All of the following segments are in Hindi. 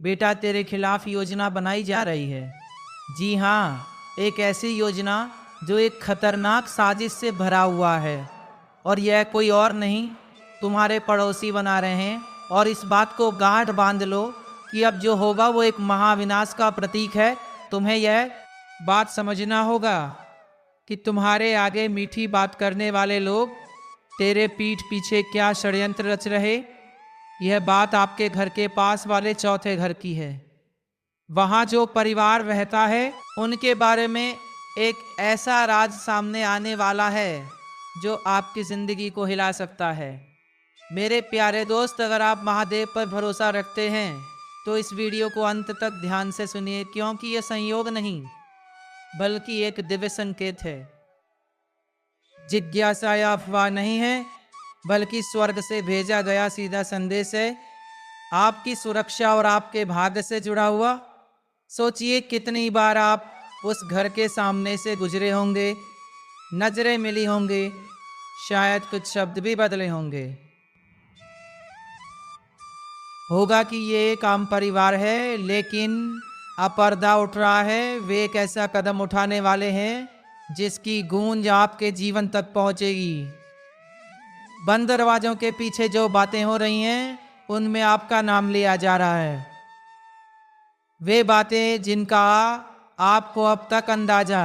बेटा तेरे खिलाफ योजना बनाई जा रही है। जी हाँ, एक ऐसी योजना जो एक खतरनाक साजिश से भरा हुआ है। और यह कोई और नहीं, तुम्हारे पड़ोसी बना रहे हैं। और इस बात को गांठ बांध लो कि अब जो होगा वो एक महाविनाश का प्रतीक है। तुम्हें यह बात समझना होगा कि तुम्हारे आगे मीठी बात करने वाले लोग तेरे पीठ पीछे क्या षड्यंत्र रच रहे। यह बात आपके घर के पास वाले चौथे घर की है। वहाँ जो परिवार रहता है उनके बारे में एक ऐसा राज सामने आने वाला है जो आपकी जिंदगी को हिला सकता है। मेरे प्यारे दोस्त, अगर आप महादेव पर भरोसा रखते हैं तो इस वीडियो को अंत तक ध्यान से सुनिए, क्योंकि यह संयोग नहीं बल्कि एक दिव्य संकेत है। जिज्ञासा या अफवाह नहीं है, बल्कि स्वर्ग से भेजा गया सीधा संदेश है, आपकी सुरक्षा और आपके भाग्य से जुड़ा हुआ। सोचिए कितनी बार आप उस घर के सामने से गुजरे होंगे, नजरें मिली होंगी, शायद कुछ शब्द भी बदले होंगे। होगा कि ये एक आम परिवार है, लेकिन अब पर्दा उठ रहा है। वे एक ऐसा कदम उठाने वाले हैं जिसकी गूंज आपके जीवन तक पहुंचेगी। बंद दरवाजों के पीछे जो बातें हो रही हैं उनमें आपका नाम लिया जा रहा है। वे बातें जिनका आपको अब तक अंदाजा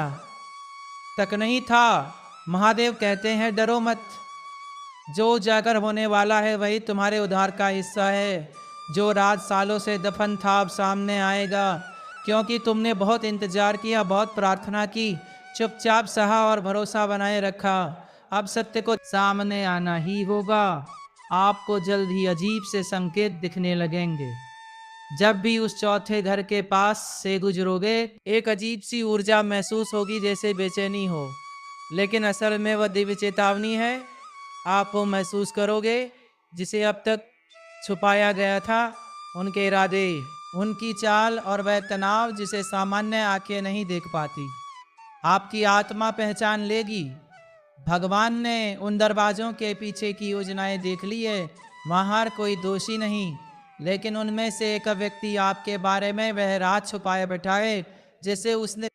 तक नहीं था। महादेव कहते हैं, डरो मत। जो उजागर होने वाला है वही तुम्हारे उद्धार का हिस्सा है। जो राज सालों से दफन था अब सामने आएगा, क्योंकि तुमने बहुत इंतजार किया, बहुत प्रार्थना की, चुपचाप सहा और भरोसा बनाए रखा। अब सत्य को सामने आना ही होगा। आपको जल्द ही अजीब से संकेत दिखने लगेंगे। जब भी उस चौथे घर के पास से गुजरोगे, एक अजीब सी ऊर्जा महसूस होगी, जैसे बेचैनी हो, लेकिन असल में वह दिव्य चेतावनी है। आप वो महसूस करोगे जिसे अब तक छुपाया गया था। उनके इरादे, उनकी चाल और वह तनाव जिसे सामान्य आंखें नहीं देख पाती। आपकी आत्मा पहचान लेगी। भगवान ने उन दरवाजों के पीछे की योजनाएं देख ली है। वहाँ कोई दोषी नहीं, लेकिन उनमें से एक व्यक्ति आपके बारे में वह राज छुपाए बैठा है जिसे उसने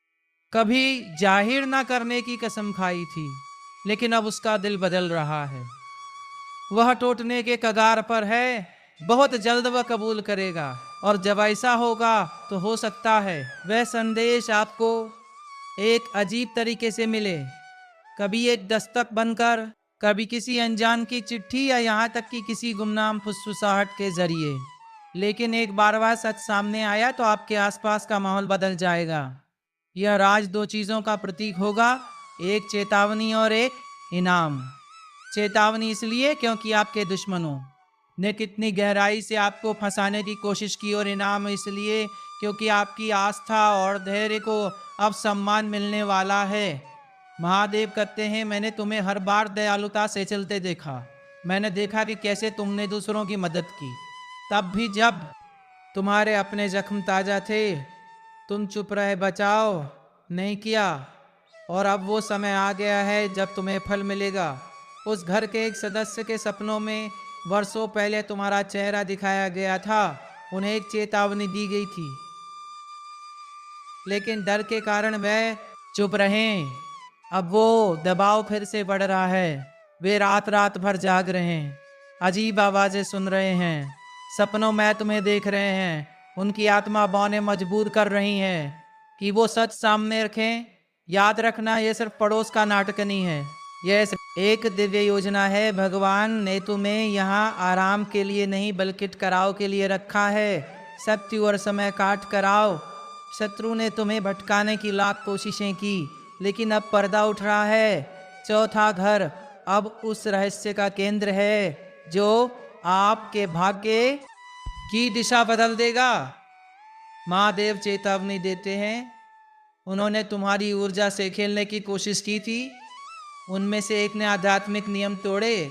कभी जाहिर ना करने की कसम खाई थी, लेकिन अब उसका दिल बदल रहा है। वह टूटने के कगार पर है। बहुत जल्द वह कबूल करेगा, और जब ऐसा होगा तो हो सकता है वह संदेश आपको एक अजीब तरीके से मिले। कभी एक दस्तक बनकर, कभी किसी अनजान की चिट्ठी, या यहाँ तक कि किसी गुमनाम फुसफुसाहट के जरिए। लेकिन एक बार वह सच सामने आया तो आपके आसपास का माहौल बदल जाएगा। यह राज दो चीज़ों का प्रतीक होगा, एक चेतावनी और एक इनाम। चेतावनी इसलिए क्योंकि आपके दुश्मनों ने कितनी गहराई से आपको फंसाने की कोशिश की, और इनाम इसलिए क्योंकि आपकी आस्था और धैर्य को अब सम्मान मिलने वाला है। महादेव कहते हैं, मैंने तुम्हें हर बार दयालुता से चलते देखा। मैंने देखा कि कैसे तुमने दूसरों की मदद की, तब भी जब तुम्हारे अपने जख्म ताज़ा थे। तुम चुप रहे, बचाव नहीं किया, और अब वो समय आ गया है जब तुम्हें फल मिलेगा। उस घर के एक सदस्य के सपनों में वर्षों पहले तुम्हारा चेहरा दिखाया गया था। उन्हें एक चेतावनी दी गई थी, लेकिन डर के कारण वह चुप रहे। अब वो दबाव फिर से बढ़ रहा है। वे रात रात भर जाग रहे हैं, अजीब आवाज़ें सुन रहे हैं, सपनों में तुम्हें देख रहे हैं। उनकी आत्मा बौने मजबूर कर रही हैं कि वो सच सामने रखें। याद रखना, ये सिर्फ पड़ोस का नाटक नहीं है, यह सिर्फ एक दिव्य योजना है। भगवान ने तुम्हें यहाँ आराम के लिए नहीं बल्कि टकराव के लिए रखा है। सत्य और समय काट कराओ। शत्रु ने तुम्हें भटकाने की लाख कोशिशें की, लेकिन अब पर्दा उठ रहा है। चौथा घर अब उस रहस्य का केंद्र है जो आपके भाग्य की दिशा बदल देगा। महादेव चेतावनी देते हैं, उन्होंने तुम्हारी ऊर्जा से खेलने की कोशिश की थी। उनमें से एक ने आध्यात्मिक नियम तोड़े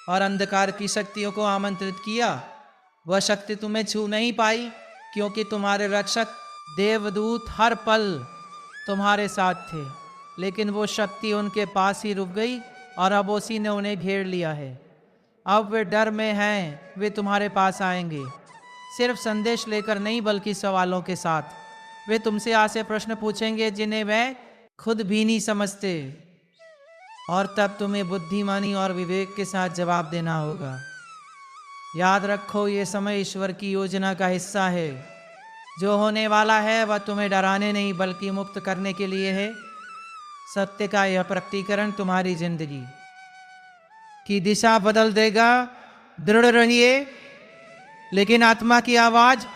और अंधकार की शक्तियों को आमंत्रित किया। वह शक्ति तुम्हें छू नहीं पाई, क्योंकि तुम्हारे रक्षक देवदूत हर पल तुम्हारे साथ थे। लेकिन वो शक्ति उनके पास ही रुक गई, और अब उसी ने उन्हें घेर लिया है। अब वे डर में हैं, वे तुम्हारे पास आएंगे। सिर्फ संदेश लेकर नहीं बल्कि सवालों के साथ। वे तुमसे ऐसे प्रश्न पूछेंगे जिन्हें वे खुद भी नहीं समझते, और तब तुम्हें बुद्धिमानी और विवेक के साथ जवाब देना होगा। याद रखो, ये समय ईश्वर की योजना का हिस्सा है। जो होने वाला है वह तुम्हें डराने नहीं बल्कि मुक्त करने के लिए है। सत्य का यह प्रकटीकरण तुम्हारी जिंदगी की दिशा बदल देगा। दृढ़ रहिए, लेकिन आत्मा की आवाज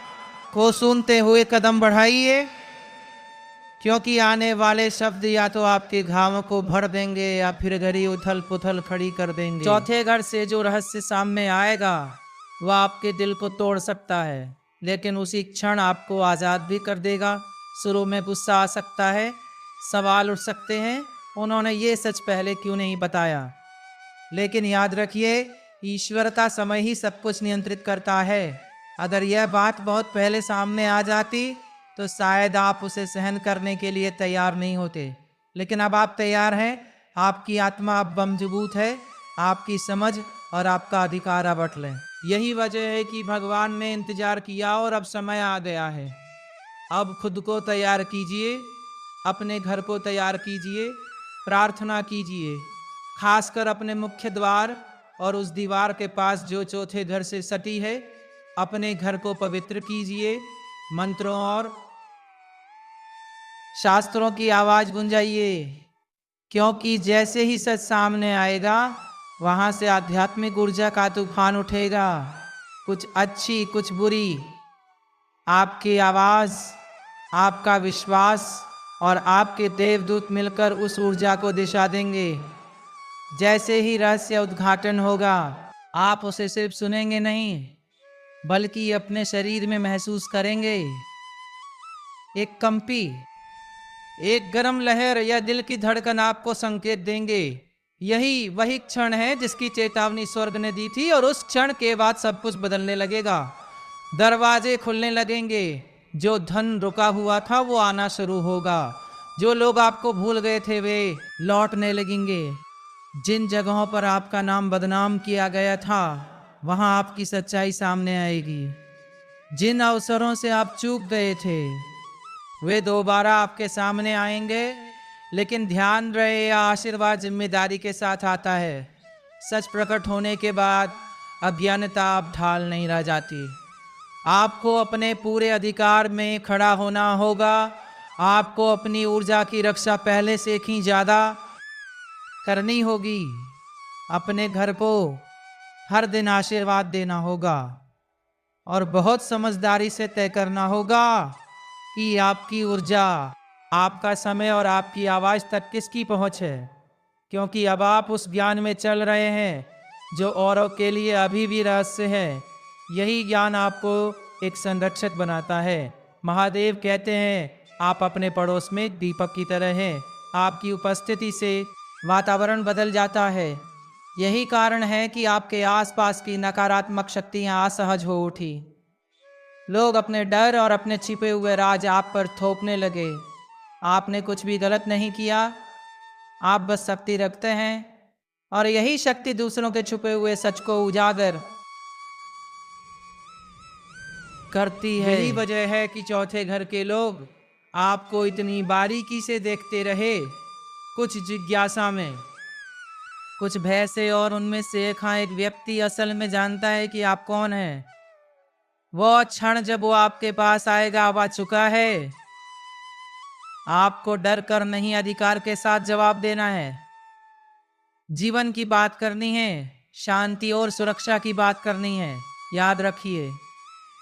को सुनते हुए कदम बढ़ाइए, क्योंकि आने वाले शब्द या तो आपके घावों को भर देंगे या फिर घड़ी उथल पुथल खड़ी कर देंगे। चौथे घर से जो रहस्य सामने आएगा वह आपके दिल को तोड़ सकता है, लेकिन उसी क्षण आपको आज़ाद भी कर देगा। शुरू में गुस्सा आ सकता है, सवाल उठ सकते हैं, उन्होंने ये सच पहले क्यों नहीं बताया। लेकिन याद रखिए, ईश्वर का समय ही सब कुछ नियंत्रित करता है। अगर यह बात बहुत पहले सामने आ जाती तो शायद आप उसे सहन करने के लिए तैयार नहीं होते, लेकिन अब आप तैयार हैं। आपकी आत्मा अब मजबूत है, आपकी समझ और आपका अधिकार अब अटल है। यही वजह है कि भगवान ने इंतजार किया और अब समय आ गया है। अब खुद को तैयार कीजिए, अपने घर को तैयार कीजिए, प्रार्थना कीजिए, खासकर अपने मुख्य द्वार और उस दीवार के पास जो चौथे घर से सटी है। अपने घर को पवित्र कीजिए, मंत्रों और शास्त्रों की आवाज गुंजाइए, क्योंकि जैसे ही सच सामने आएगा वहां से आध्यात्मिक ऊर्जा का तूफान उठेगा, कुछ अच्छी कुछ बुरी। आपकी आवाज, आपका विश्वास और आपके देवदूत मिलकर उस ऊर्जा को दिशा देंगे। जैसे ही रहस्य उद्घाटन होगा, आप उसे सिर्फ सुनेंगे नहीं बल्कि अपने शरीर में महसूस करेंगे। एक कंपी, एक गर्म लहर या दिल की धड़कन आपको संकेत देंगे। यही वही क्षण है जिसकी चेतावनी स्वर्ग ने दी थी, और उस क्षण के बाद सब कुछ बदलने लगेगा। दरवाजे खुलने लगेंगे, जो धन रुका हुआ था वो आना शुरू होगा, जो लोग आपको भूल गए थे वे लौटने लगेंगे, जिन जगहों पर आपका नाम बदनाम किया गया था वहां आपकी सच्चाई सामने आएगी, जिन अवसरों से आप चूक गए थे वे दोबारा आपके सामने आएंगे। लेकिन ध्यान रहे, यह आशीर्वाद जिम्मेदारी के साथ आता है। सच प्रकट होने के बाद अज्ञानता अब ढाल नहीं रह जाती। आपको अपने पूरे अधिकार में खड़ा होना होगा। आपको अपनी ऊर्जा की रक्षा पहले से कहीं ज़्यादा करनी होगी। अपने घर को हर दिन आशीर्वाद देना होगा और बहुत समझदारी से तय करना होगा कि आपकी ऊर्जा, आपका समय और आपकी आवाज़ तक किसकी पहुंच है, क्योंकि अब आप उस ज्ञान में चल रहे हैं जो औरों के लिए अभी भी रहस्य है। यही ज्ञान आपको एक संरक्षक बनाता है। महादेव कहते हैं, आप अपने पड़ोस में दीपक की तरह हैं। आपकी उपस्थिति से वातावरण बदल जाता है। यही कारण है कि आपके आसपास की नकारात्मक शक्तियाँ असहज हो उठी। लोग अपने डर और अपने छिपे हुए राज आप पर थोपने लगे। आपने कुछ भी गलत नहीं किया, आप बस शक्ति रखते हैं, और यही शक्ति दूसरों के छुपे हुए सच को उजागर करती है। यही वजह है कि चौथे घर के लोग आपको इतनी बारीकी से देखते रहे, कुछ जिज्ञासा में, कुछ भय से, और उनमें से एक व्यक्ति असल में जानता है कि आप कौन हैं। वो क्षण जब वो आपके पास आएगा वह चुका है। आपको डर कर नहीं, अधिकार के साथ जवाब देना है। जीवन की बात करनी है, शांति और सुरक्षा की बात करनी है। याद रखिए,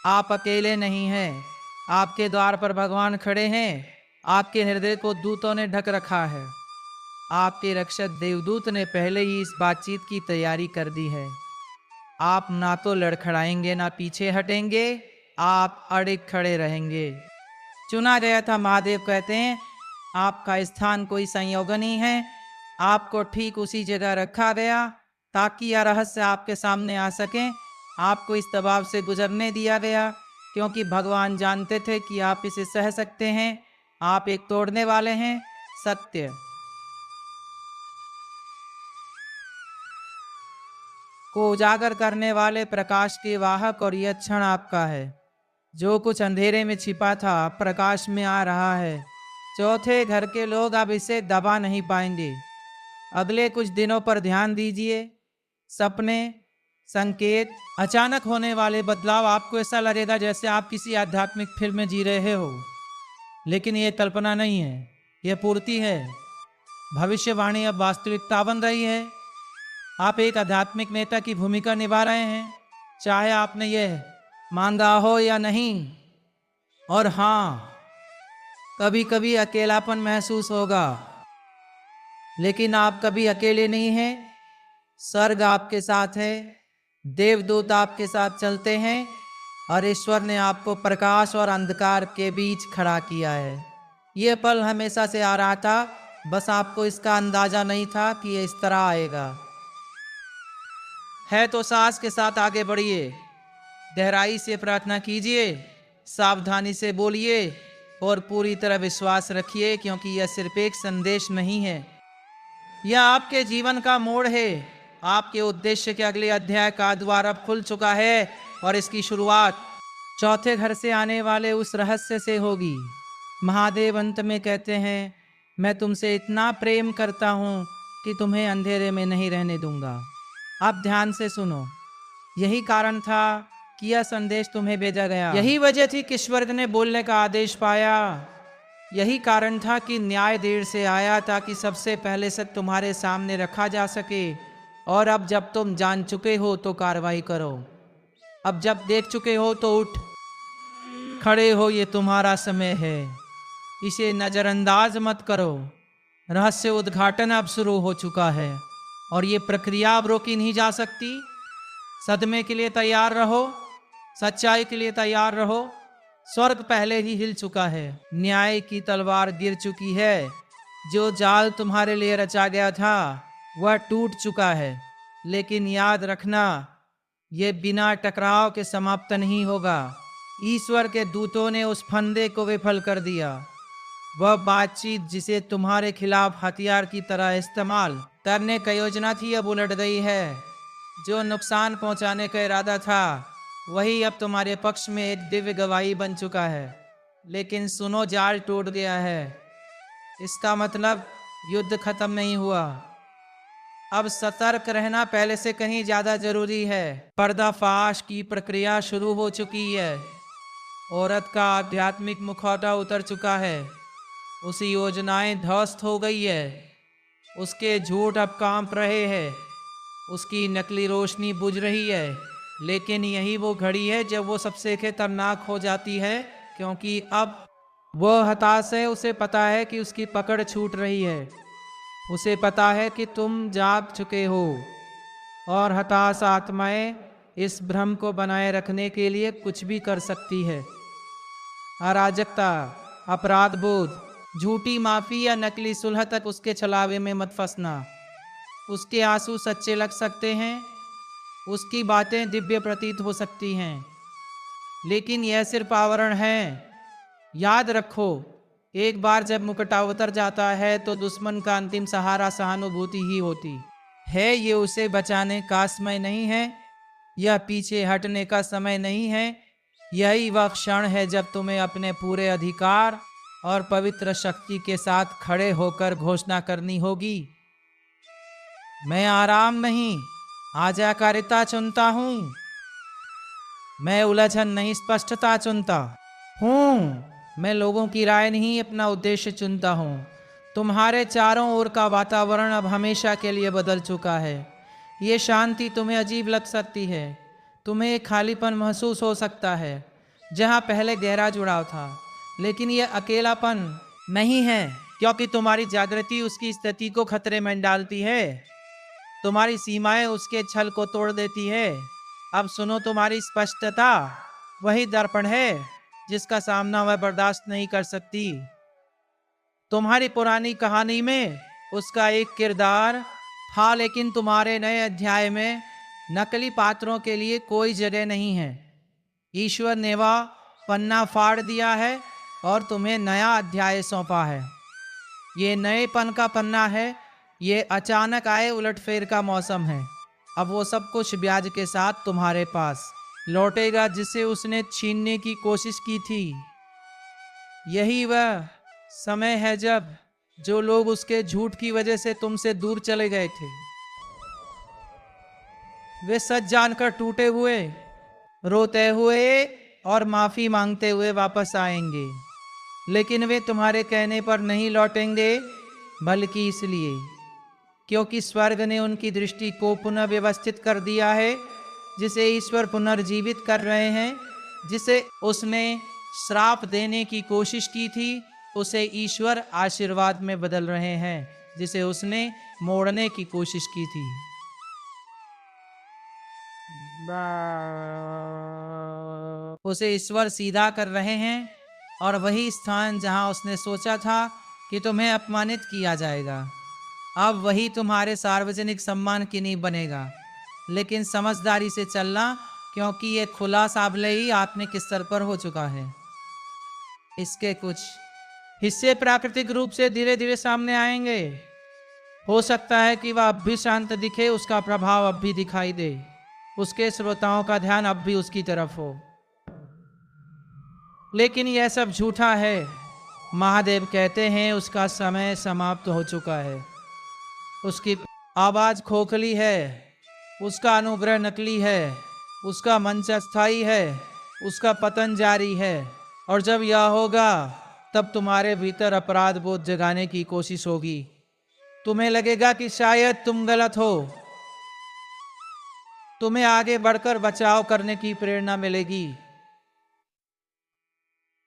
आप अकेले नहीं हैं। आपके द्वार पर भगवान खड़े हैं। आपके हृदय को दूतों ने ढक रखा है। आपके रक्षक देवदूत ने पहले ही इस बातचीत की तैयारी कर दी है। आप ना तो लड़खड़ाएंगे ना पीछे हटेंगे, आप अड़िग खड़े रहेंगे। चुना गया था। महादेव कहते हैं, आपका स्थान कोई संयोग नहीं है। आपको ठीक उसी जगह रखा गया ताकि यह रहस्य आपके सामने आ सके। आपको इस दबाव से गुजरने दिया गया क्योंकि भगवान जानते थे कि आप इसे सह सकते हैं। आप एक तोड़ने वाले हैं, सत्य को उजागर करने वाले प्रकाश के वाहक, और यह क्षण आपका है। जो कुछ अंधेरे में छिपा था प्रकाश में आ रहा है। चौथे घर के लोग अब इसे दबा नहीं पाएंगे। अगले कुछ दिनों पर ध्यान दीजिए। सपने, संकेत, अचानक होने वाले बदलाव, आपको ऐसा लगेगा जैसे आप किसी आध्यात्मिक फिल्म में जी रहे हो, लेकिन ये कल्पना नहीं है, यह पूर्ति है। भविष्यवाणी अब वास्तविकता बन रही है। आप एक आध्यात्मिक नेता की भूमिका निभा रहे हैं, चाहे आपने यह मांगा हो या नहीं। और हाँ, कभी कभी अकेलापन महसूस होगा, लेकिन आप कभी अकेले नहीं हैं। स्वर्ग आपके साथ है, देवदूत आपके साथ चलते हैं, और ईश्वर ने आपको प्रकाश और अंधकार के बीच खड़ा किया है। यह पल हमेशा से आ रहा था, बस आपको इसका अंदाजा नहीं था कि ये इस तरह आएगा। है तो सांस के साथ आगे बढ़िए, गहराई से प्रार्थना कीजिए, सावधानी से बोलिए और पूरी तरह विश्वास रखिए, क्योंकि यह सिर्फ एक संदेश नहीं है, यह आपके जीवन का मोड़ है। आपके उद्देश्य के अगले अध्याय का द्वार अब खुल चुका है, और इसकी शुरुआत चौथे घर से आने वाले उस रहस्य से होगी। महादेव अंत में कहते हैं, मैं तुमसे इतना प्रेम करता हूँ कि तुम्हें अंधेरे में नहीं रहने दूंगा। अब ध्यान से सुनो, यही कारण था कि यह संदेश तुम्हें भेजा गया। यही वजह थी कि स्वर्ग ने बोलने का आदेश पाया। यही कारण था कि न्याय देर से आया, ताकि सबसे पहले सत्य तुम्हारे सामने रखा जा सके। और अब जब तुम जान चुके हो तो कार्रवाई करो। अब जब देख चुके हो तो उठ खड़े हो, ये तुम्हारा समय है, इसे नज़रअंदाज मत करो। रहस्य उद्घाटन अब शुरू हो चुका है, और ये प्रक्रिया अब रोकी नहीं जा सकती। सदमे के लिए तैयार रहो, सच्चाई के लिए तैयार रहो। स्वर्ग पहले ही हिल चुका है, न्याय की तलवार गिर चुकी है। जो जाल तुम्हारे लिए रचा गया था वह टूट चुका है, लेकिन याद रखना, यह बिना टकराव के समाप्त नहीं होगा। ईश्वर के दूतों ने उस फंदे को विफल कर दिया। वह बातचीत जिसे तुम्हारे खिलाफ हथियार की तरह इस्तेमाल करने की योजना थी, अब उलट गई है। जो नुकसान पहुंचाने का इरादा था वही अब तुम्हारे पक्ष में एक दिव्य गवाही बन चुका है। लेकिन सुनो, जाल टूट गया है, इसका मतलब युद्ध खत्म नहीं हुआ। अब सतर्क रहना पहले से कहीं ज्यादा जरूरी है। पर्दाफाश की प्रक्रिया शुरू हो चुकी है। औरत का आध्यात्मिक मुखौटा उतर चुका है, उसकी योजनाएं ध्वस्त हो गई है, उसके झूठ अब कांप रहे हैं, उसकी नकली रोशनी बुझ रही है। लेकिन यही वो घड़ी है जब वो सबसे खतरनाक हो जाती है, क्योंकि अब वह हताश है। उसे पता है कि उसकी पकड़ छूट रही है, उसे पता है कि तुम जाग चुके हो, और हताश आत्माएं इस भ्रम को बनाए रखने के लिए कुछ भी कर सकती है। अराजकता, अपराध बोध, झूठी माफी या नकली सुलह तक उसके छलावे में मत फंसना। उसके आंसू सच्चे लग सकते हैं, उसकी बातें दिव्य प्रतीत हो सकती हैं, लेकिन यह सिर्फ आवरण है। याद रखो, एक बार जब मुकुटा उतर जाता है तो दुश्मन का अंतिम सहारा सहानुभूति ही होती है। ये उसे बचाने का समय नहीं है, यह पीछे हटने का समय नहीं है। यही वह क्षण है जब तुम्हें अपने पूरे अधिकार और पवित्र शक्ति के साथ खड़े होकर घोषणा करनी होगी, मैं आराम नहीं, आज्ञाकारिता चुनता हूँ। मैं उलझन नहीं, स्पष्टता चुनता हूँ। मैं लोगों की राय नहीं, अपना उद्देश्य चुनता हूँ। तुम्हारे चारों ओर का वातावरण अब हमेशा के लिए बदल चुका है। ये शांति तुम्हें अजीब लग सकती है, तुम्हें एक खालीपन महसूस हो सकता है जहाँ पहले गहरा जुड़ाव था, लेकिन यह अकेलापन नहीं है, क्योंकि तुम्हारी जागृति उसकी स्थिति को खतरे में डालती है। तुम्हारी सीमाएं उसके छल को तोड़ देती है। अब सुनो, तुम्हारी स्पष्टता वही दर्पण है जिसका सामना वह बर्दाश्त नहीं कर सकती। तुम्हारी पुरानी कहानी में उसका एक किरदार था, लेकिन तुम्हारे नए अध्याय में नकली पात्रों के लिए कोई जगह नहीं है। ईश्वर ने वह पन्ना फाड़ दिया है और तुम्हें नया अध्याय सौंपा है। ये नएपन का पन्ना है, ये अचानक आए उलटफेर का मौसम है। अब वो सब कुछ ब्याज के साथ तुम्हारे पास। लौटेगा जिसे उसने छीनने की कोशिश की थी। यही वह समय है जब जो लोग उसके झूठ की वजह से तुमसे दूर चले गए थे, वे सच जानकर टूटे हुए, रोते हुए और माफी मांगते हुए वापस आएंगे। लेकिन वे तुम्हारे कहने पर नहीं लौटेंगे, बल्कि इसलिए क्योंकि स्वर्ग ने उनकी दृष्टि को पुनः व्यवस्थित कर दिया है, जिसे ईश्वर पुनर्जीवित कर रहे हैं। जिसे उसने श्राप देने की कोशिश की थी, उसे ईश्वर आशीर्वाद में बदल रहे हैं। जिसे उसने मोड़ने की कोशिश की थी, उसे ईश्वर सीधा कर रहे हैं। और वही स्थान जहां उसने सोचा था कि तुम्हें अपमानित किया जाएगा, अब वही तुम्हारे सार्वजनिक सम्मान की नींव बनेगा। लेकिन समझदारी से चलना, क्योंकि ये खुला साबले ही आत्मिक स्तर पर हो चुका है। इसके कुछ हिस्से प्राकृतिक रूप से धीरे धीरे सामने आएंगे। हो सकता है कि वह अब भी शांत दिखे, उसका प्रभाव अब भी दिखाई दे, उसके श्रोताओं का ध्यान अब भी उसकी तरफ हो। लेकिन यह सब झूठा है। महादेव कहते हैं उसका समय समाप्त हो चुका है। उसकी आवाज खोखली है, उसका अनुग्रह नकली है, उसका मंच अस्थाई है, उसका पतन जारी है। और जब यह होगा, तब तुम्हारे भीतर अपराध बोध जगाने की कोशिश होगी। तुम्हें लगेगा कि शायद तुम गलत हो, तुम्हें आगे बढ़कर बचाव करने की प्रेरणा मिलेगी।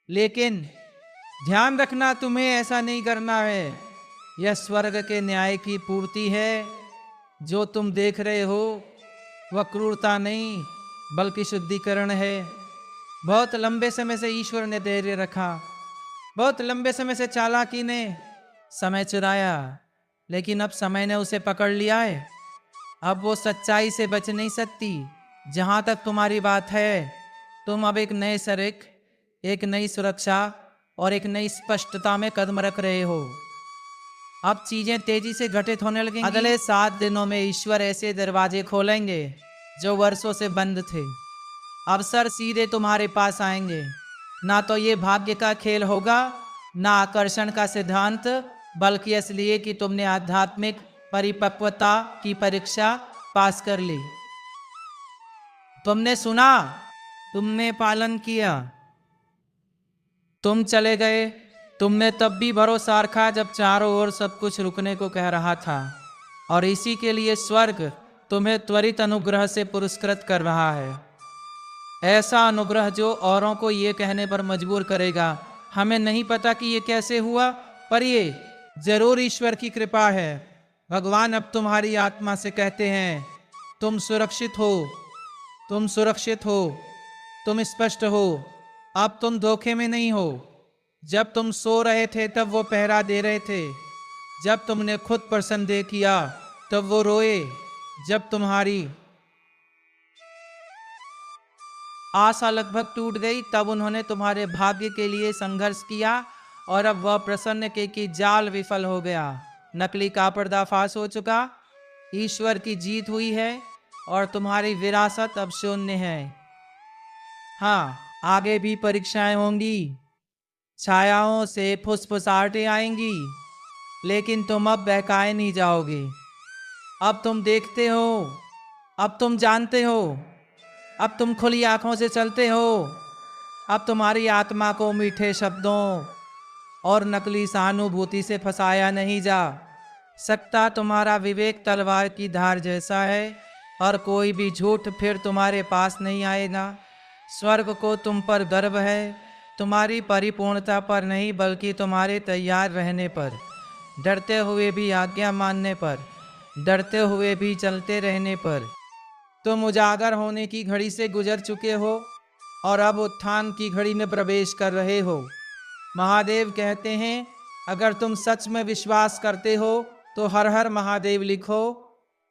लेकिन ध्यान रखना, तुम्हें ऐसा नहीं करना है। यह स्वर्ग के न्याय की पूर्ति है। जो तुम देख रहे हो वह क्रूरता नहीं, बल्कि शुद्धिकरण है। बहुत लंबे समय से ईश्वर ने धैर्य रखा, बहुत लंबे समय से चालाकी ने समय चुराया, लेकिन अब समय ने उसे पकड़ लिया है। अब वो सच्चाई से बच नहीं सकती। जहाँ तक तुम्हारी बात है, तुम अब एक नए सरिक, एक नई सुरक्षा और एक नई स्पष्टता में कदम रख रहे हो। अब चीजें तेजी से घटित होने लगेंगी। अगले 7 दिनों में ईश्वर ऐसे दरवाजे खोलेंगे जो वर्षों से बंद थे। अवसर सीधे तुम्हारे पास आएंगे। ना तो ये भाग्य का खेल होगा, ना आकर्षण का सिद्धांत, बल्कि इसलिए कि तुमने आध्यात्मिक परिपक्वता की परीक्षा पास कर ली। तुमने सुना, तुमने पालन किया, तुम चले गए। तुमने तब भी भरोसा रखा जब चारों ओर सब कुछ रुकने को कह रहा था। और इसी के लिए स्वर्ग तुम्हें त्वरित अनुग्रह से पुरस्कृत कर रहा है। ऐसा अनुग्रह जो औरों को ये कहने पर मजबूर करेगा, हमें नहीं पता कि ये कैसे हुआ, पर ये जरूर ईश्वर की कृपा है। भगवान अब तुम्हारी आत्मा से कहते हैं, तुम सुरक्षित हो, तुम सुरक्षित हो, तुम स्पष्ट हो, अब तुम धोखे में नहीं हो। जब तुम सो रहे थे तब वो पहरा दे रहे थे, जब तुमने खुद पर संदेह किया तब वो रोए, जब तुम्हारी आशा लगभग टूट गई तब उन्होंने तुम्हारे भाग्य के लिए संघर्ष किया। और अब वह प्रसन्न के कि जाल विफल हो गया, नकली का पर्दाफाश हो चुका, ईश्वर की जीत हुई है और तुम्हारी विरासत अब शून्य है। हाँ, आगे भी परीक्षाएं होंगी, छायाओं से फुसफुसाहटें आएंगी, लेकिन तुम अब बहकाए नहीं जाओगे। अब तुम देखते हो, अब तुम जानते हो, अब तुम खुली आंखों से चलते हो। अब तुम्हारी आत्मा को मीठे शब्दों और नकली सहानुभूति से फंसाया नहीं जा सकता। तुम्हारा विवेक तलवार की धार जैसा है और कोई भी झूठ फिर तुम्हारे पास नहीं आएगा। स्वर्ग को तुम पर गर्व है, तुम्हारी परिपूर्णता पर नहीं, बल्कि तुम्हारे तैयार रहने पर, डरते हुए भी आज्ञा मानने पर, डरते हुए भी चलते रहने पर। तुम उजागर होने की घड़ी से गुजर चुके हो और अब उत्थान की घड़ी में प्रवेश कर रहे हो। महादेव कहते हैं, अगर तुम सच में विश्वास करते हो तो हर हर महादेव लिखो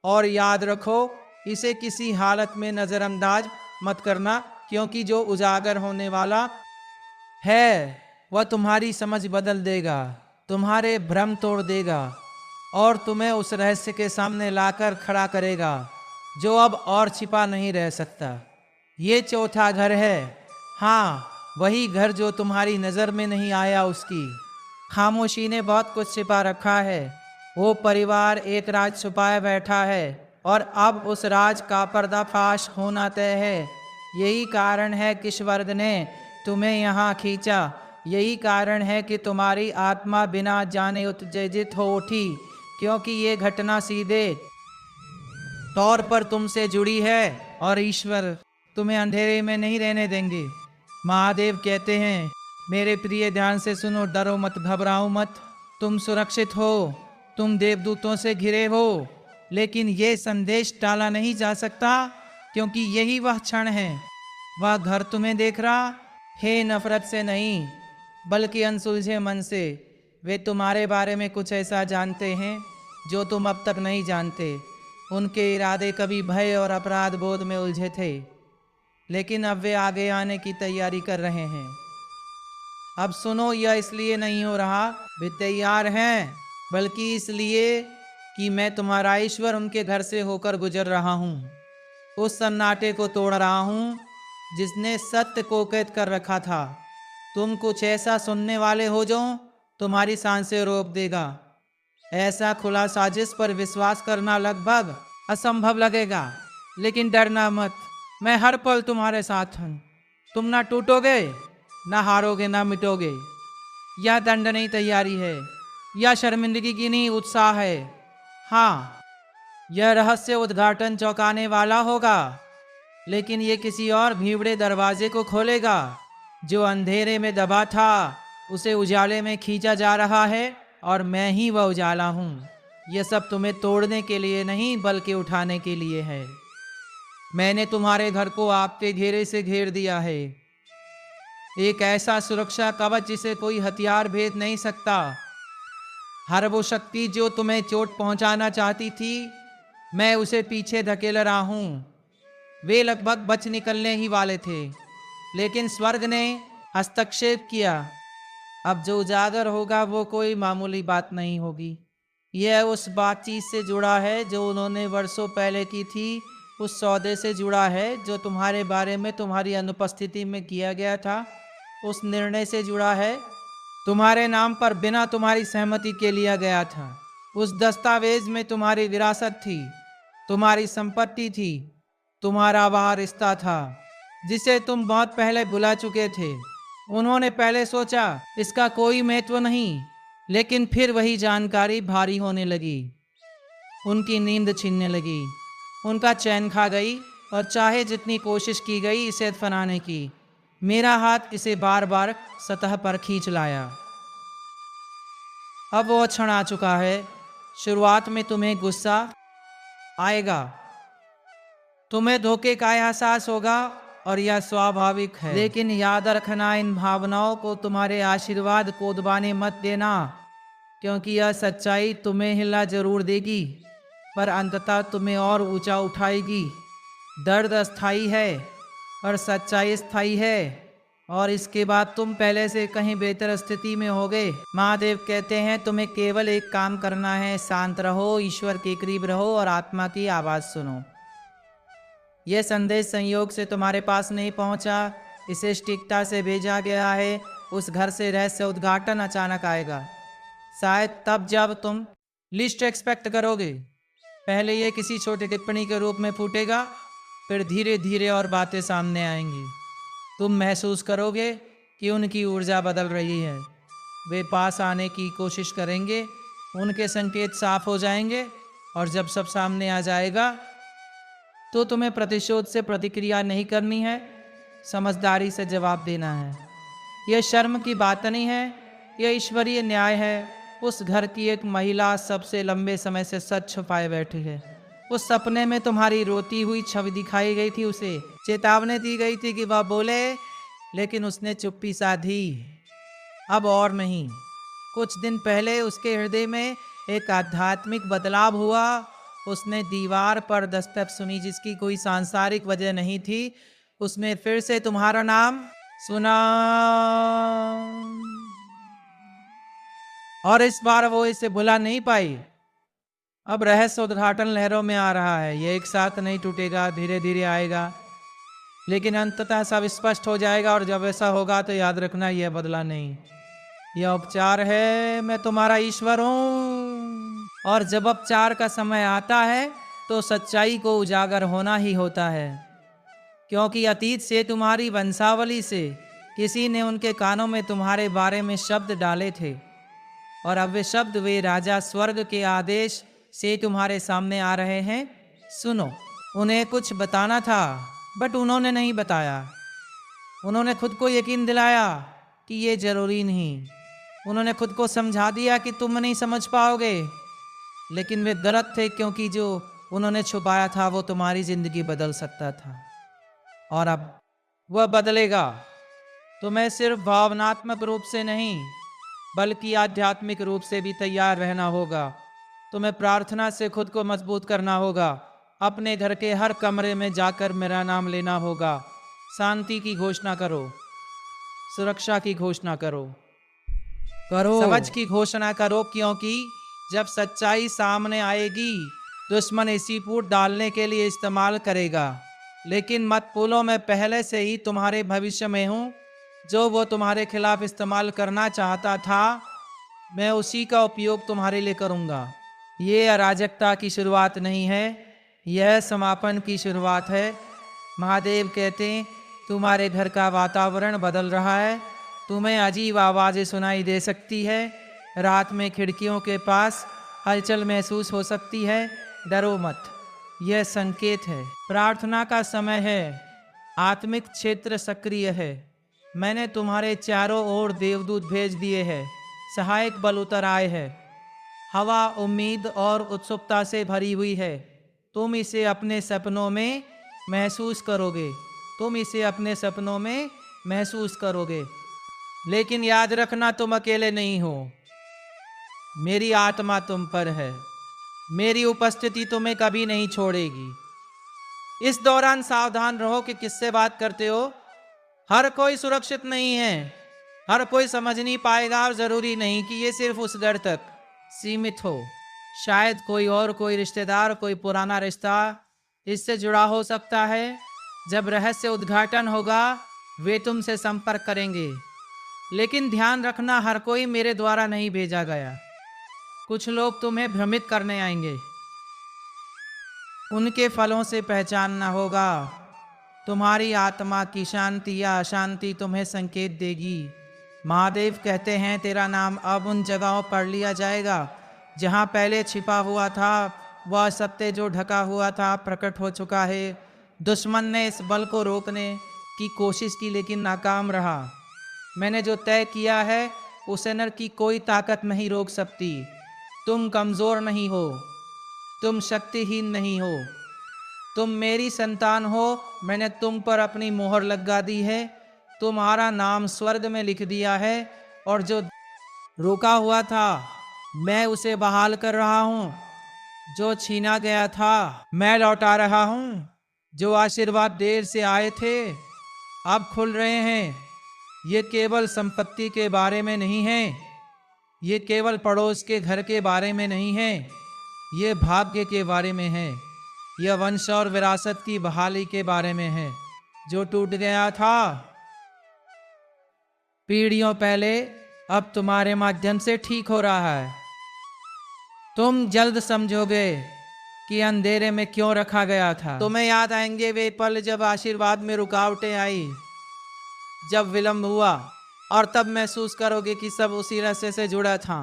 और याद रखो, इसे किसी हालत में नज़रअंदाज मत करना, क्योंकि जो उजागर होने वाला है वह तुम्हारी समझ बदल देगा, तुम्हारे भ्रम तोड़ देगा और तुम्हें उस रहस्य के सामने लाकर खड़ा करेगा जो अब और छिपा नहीं रह सकता। ये चौथा घर है। हाँ, वही घर जो तुम्हारी नजर में नहीं आया। उसकी खामोशी ने बहुत कुछ छिपा रखा है। वो परिवार एक राज छुपाए बैठा है और अब उस राज का पर्दाफाश होना तय है। यही कारण है कि ईश्वर ने तुम्हें यहाँ खींचा। यही कारण है कि तुम्हारी आत्मा बिना जाने उत्तेजित हो उठी, क्योंकि ये घटना सीधे तौर पर तुमसे जुड़ी है और ईश्वर तुम्हें अंधेरे में नहीं रहने देंगे। महादेव कहते हैं, मेरे प्रिय ध्यान से सुनो, डरो मत, घबराओ मत, तुम सुरक्षित हो, तुम देवदूतों से घिरे हो। लेकिन ये संदेश टाला नहीं जा सकता, क्योंकि यही वह क्षण है। वह घर तुम्हें देख रहा है, नफरत से नहीं बल्कि अनसुलझे मन से। वे तुम्हारे बारे में कुछ ऐसा जानते हैं जो तुम अब तक नहीं जानते। उनके इरादे कभी भय और अपराध बोध में उलझे थे, लेकिन अब वे आगे आने की तैयारी कर रहे हैं। अब सुनो, यह इसलिए नहीं हो रहा वे तैयार हैं, बल्कि इसलिए कि मैं तुम्हारा ईश्वर उनके घर से होकर गुजर रहा हूँ। उस सन्नाटे को तोड़ रहा हूँ जिसने सत्य को कैद कर रखा था। तुम कुछ ऐसा सुनने वाले हो जो तुम्हारी सांसें रोक देगा। ऐसा खुला साजिश पर विश्वास करना लगभग असंभव लगेगा, लेकिन डरना मत, मैं हर पल तुम्हारे साथ हूँ। तुम ना टूटोगे, ना हारोगे, ना मिटोगे। यह दंड नहीं तैयारी है, यह शर्मिंदगी की नहीं उत्साह है। हाँ, यह रहस्य उद्घाटन चौंकाने वाला होगा, लेकिन ये किसी और भीबड़े दरवाजे को खोलेगा जो अंधेरे में दबा था। उसे उजाले में खींचा जा रहा है और मैं ही वह उजाला हूँ। यह सब तुम्हें तोड़ने के लिए नहीं बल्कि उठाने के लिए है। मैंने तुम्हारे घर को आपके घेरे से घेर दिया है, एक ऐसा सुरक्षा कवच जिसे कोई हथियार भेद नहीं सकता। हर वो शक्ति जो तुम्हें चोट पहुंचाना चाहती थी, मैं उसे पीछे धकेल रहा हूँ। वे लगभग बच निकलने ही वाले थे, लेकिन स्वर्ग ने हस्तक्षेप किया। अब जो उजागर होगा वो कोई मामूली बात नहीं होगी। यह उस बातचीत से जुड़ा है जो उन्होंने वर्षों पहले की थी, उस सौदे से जुड़ा है जो तुम्हारे बारे में तुम्हारी अनुपस्थिति में किया गया था, उस निर्णय से जुड़ा है तुम्हारे नाम पर बिना तुम्हारी सहमति के लिया गया था। उस दस्तावेज में तुम्हारी विरासत थी, तुम्हारी संपत्ति थी, तुम्हारा वह रिश्ता था जिसे तुम बहुत पहले भुला चुके थे। उन्होंने पहले सोचा इसका कोई महत्व नहीं, लेकिन फिर वही जानकारी भारी होने लगी। उनकी नींद छीनने लगी, उनका चैन खा गई, और चाहे जितनी कोशिश की गई इसे फनाने की, मेरा हाथ इसे बार बार सतह पर खींच लाया। अब वो क्षण आ चुका है। शुरुआत में तुम्हें गुस्सा आएगा, तुम्हें धोखे का एहसास होगा, और यह स्वाभाविक है। लेकिन याद रखना, इन भावनाओं को तुम्हारे आशीर्वाद को दबाने मत देना, क्योंकि यह सच्चाई तुम्हें हिला जरूर देगी, पर अंततः तुम्हें और ऊंचा उठाएगी। दर्द अस्थाई है और सच्चाई स्थायी है, और इसके बाद तुम पहले से कहीं बेहतर स्थिति में होगे। महादेव कहते हैं तुम्हें केवल एक काम करना है, शांत रहो, ईश्वर के करीब रहो और आत्मा की आवाज़ सुनो। यह संदेश संयोग से तुम्हारे पास नहीं पहुंचा, इसे सटीकता से भेजा गया है। उस घर से रहस्य उद्घाटन अचानक आएगा, शायद तब जब तुम लिस्ट एक्सपेक्ट करोगे। पहले यह किसी छोटी टिप्पणी के रूप में फूटेगा, फिर धीरे धीरे और बातें सामने आएंगी। तुम महसूस करोगे कि उनकी ऊर्जा बदल रही है। वे पास आने की कोशिश करेंगे, उनके संकेत साफ हो जाएंगे, और जब सब सामने आ जाएगा तो तुम्हें प्रतिशोध से प्रतिक्रिया नहीं करनी है, समझदारी से जवाब देना है। यह शर्म की बात नहीं है, यह ईश्वरीय न्याय है। उस घर की एक महिला सबसे लंबे समय से सच छुपाए बैठी है। उस सपने में तुम्हारी रोती हुई छवि दिखाई गई थी, उसे चेतावनी दी गई थी कि वह बोले, लेकिन उसने चुप्पी साधी। अब और नहीं। कुछ दिन पहले उसके हृदय में एक आध्यात्मिक बदलाव हुआ। उसने दीवार पर दस्तक सुनी जिसकी कोई सांसारिक वजह नहीं थी। उसमें फिर से तुम्हारा नाम सुना, और इस बार वो इसे भुला नहीं पाई। अब रहस्य उद्घाटन लहरों में आ रहा है। ये एक साथ नहीं टूटेगा, धीरे धीरे आएगा। लेकिन अंततः सब स्पष्ट हो जाएगा, और जब ऐसा होगा तो याद रखना यह बदला नहीं, यह उपचार है, मैं तुम्हारा ईश्वर हूं। और जब उपचार का समय आता है तो सच्चाई को उजागर होना ही होता है, क्योंकि अतीत से तुम्हारी वंशावली से किसी ने उनके कानों में तुम्हारे बारे में शब्द डाले थे, और अब वे शब्द वे राजा स्वर्ग के आदेश से तुम्हारे सामने आ रहे हैं। सुनो, उन्हें कुछ बताना था बट उन्होंने नहीं बताया। उन्होंने खुद को यकीन दिलाया कि ये जरूरी नहीं। उन्होंने खुद को समझा दिया कि तुम नहीं समझ पाओगे, लेकिन वे गलत थे, क्योंकि जो उन्होंने छुपाया था वो तुम्हारी जिंदगी बदल सकता था, और अब वह बदलेगा। तुम्हें सिर्फ भावनात्मक रूप से नहीं बल्कि आध्यात्मिक रूप से भी तैयार रहना होगा। तुम्हें प्रार्थना से खुद को मजबूत करना होगा। अपने घर के हर कमरे में जाकर मेरा नाम लेना होगा। शांति की घोषणा करो, सुरक्षा की घोषणा करो, समझ की घोषणा करो, क्योंकि जब सच्चाई सामने आएगी दुश्मन इसी फूट डालने के लिए इस्तेमाल करेगा। लेकिन मत भूलो, मैं पहले से ही तुम्हारे भविष्य में हूँ। जो वो तुम्हारे खिलाफ इस्तेमाल करना चाहता था, मैं उसी का उपयोग तुम्हारे लिए करूँगा। ये अराजकता की शुरुआत नहीं है, यह समापन की शुरुआत है। महादेव कहते हैं, तुम्हारे घर का वातावरण बदल रहा है। तुम्हें अजीब आवाज़ें सुनाई दे सकती है। रात में खिड़कियों के पास हलचल महसूस हो सकती है। डरो मत, यह संकेत है। प्रार्थना का समय है। आत्मिक क्षेत्र सक्रिय है। मैंने तुम्हारे चारों ओर देवदूत भेज दिए हैं। सहायक बल उतर आए हैं। हवा उम्मीद और उत्सुकता से भरी हुई है। तुम इसे अपने सपनों में महसूस करोगे। तुम इसे अपने सपनों में महसूस करोगे। लेकिन याद रखना, तुम अकेले नहीं हो। मेरी आत्मा तुम पर है। मेरी उपस्थिति तुम्हें कभी नहीं छोड़ेगी। इस दौरान सावधान रहो कि किससे बात करते हो। हर कोई सुरक्षित नहीं है। हर कोई समझ नहीं पाएगा, और जरूरी नहीं कि ये सिर्फ उस घर तक सीमित हो। शायद कोई रिश्तेदार, कोई पुराना रिश्ता इससे जुड़ा हो सकता है। जब रहस्य उद्घाटन होगा वे तुमसे संपर्क करेंगे। लेकिन ध्यान रखना, हर कोई मेरे द्वारा नहीं भेजा गया। कुछ लोग तुम्हें भ्रमित करने आएंगे। उनके फलों से पहचानना होगा। तुम्हारी आत्मा की शांति या अशांति तुम्हें संकेत देगी। महादेव कहते हैं, तेरा नाम अब उन जगहों पर लिया जाएगा जहाँ पहले छिपा हुआ था। वह सत्य जो ढका हुआ था प्रकट हो चुका है। दुश्मन ने इस बल को रोकने की कोशिश की, लेकिन नाकाम रहा। मैंने जो तय किया है उसे नर की कोई ताकत नहीं रोक सकती। तुम कमज़ोर नहीं हो, तुम शक्तिहीन नहीं हो, तुम मेरी संतान हो। मैंने तुम पर अपनी मोहर लगा दी है। तुम्हारा नाम स्वर्ग में लिख दिया है, और जो रोका हुआ था मैं उसे बहाल कर रहा हूँ। जो छीना गया था मैं लौटा रहा हूँ। जो आशीर्वाद देर से आए थे अब खुल रहे हैं। ये केवल संपत्ति के बारे में नहीं है। ये केवल पड़ोस के घर के बारे में नहीं है। ये भाग्य के बारे में है। यह वंश और विरासत की बहाली के बारे में है। जो टूट गया था पीढ़ियों पहले, अब तुम्हारे माध्यम से ठीक हो रहा है। तुम जल्द समझोगे कि अंधेरे में क्यों रखा गया था। तुम्हें याद आएंगे वे पल जब आशीर्वाद में रुकावटें आई, जब विलंब हुआ, और तब महसूस करोगे कि सब उसी रास्ते से जुड़ा था।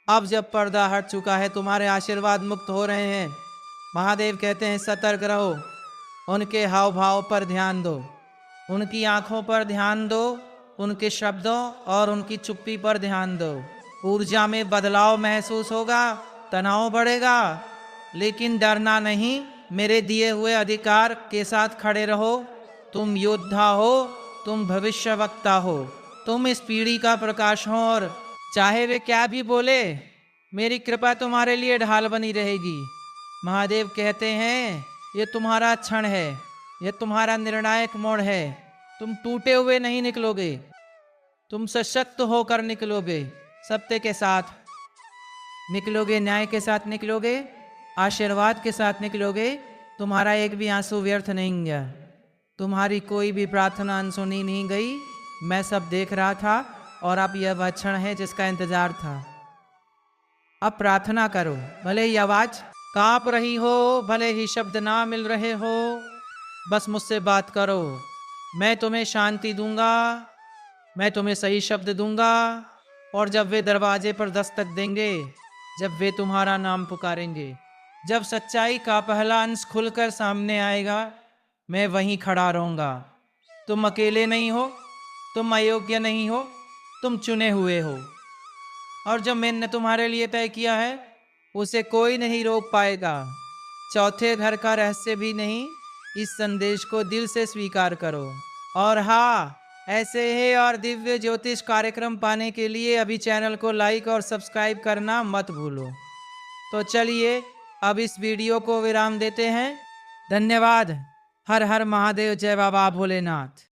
अब जब पर्दा हट चुका है, तुम्हारे आशीर्वाद मुक्त हो रहे हैं। महादेव कहते हैं, सतर्क रहो। उनके हाव भाव पर ध्यान दो, उनकी आंखों पर ध्यान दो, उनके शब्दों और उनकी चुप्पी पर ध्यान दो। ऊर्जा में बदलाव महसूस होगा, तनाव बढ़ेगा, लेकिन डरना नहीं। मेरे दिए हुए अधिकार के साथ खड़े रहो। तुम योद्धा हो, तुम भविष्यवक्ता हो, तुम इस पीढ़ी का प्रकाश हो, और चाहे वे क्या भी बोले, मेरी कृपा तुम्हारे लिए ढाल बनी रहेगी। महादेव कहते हैं, ये तुम्हारा क्षण है, यह तुम्हारा निर्णायक मोड़ है। तुम टूटे हुए नहीं निकलोगे, तुम सशक्त होकर निकलोगे। सत्य के साथ निकलोगे, न्याय के साथ निकलोगे, आशीर्वाद के साथ निकलोगे। तुम्हारा एक भी आंसू व्यर्थ नहीं गया। तुम्हारी कोई भी प्रार्थना अनसुनी नहीं गई। मैं सब देख रहा था और अब यह वह क्षण है जिसका इंतजार था। अब प्रार्थना करो, भले ही आवाज कांप रही हो, भले ही शब्द ना मिल रहे हो, बस मुझसे बात करो। मैं तुम्हें शांति दूंगा, मैं तुम्हें सही शब्द दूंगा। और जब वे दरवाजे पर दस्तक देंगे, जब वे तुम्हारा नाम पुकारेंगे, जब सच्चाई का पहला अंश खुलकर सामने आएगा, मैं वहीं खड़ा रहूंगा। तुम अकेले नहीं हो, तुम अयोग्य नहीं हो, तुम चुने हुए हो। और जो मैंने तुम्हारे लिए तय किया है उसे कोई नहीं रोक पाएगा। चौथे घर का रहस्य भी नहीं। इस संदेश को दिल से स्वीकार करो। और हाँ, ऐसे ही और दिव्य ज्योतिष कार्यक्रम पाने के लिए अभी चैनल को लाइक और सब्सक्राइब करना मत भूलो। तो चलिए अब इस वीडियो को विराम देते हैं। धन्यवाद। हर हर महादेव। जय बाबा भोलेनाथ।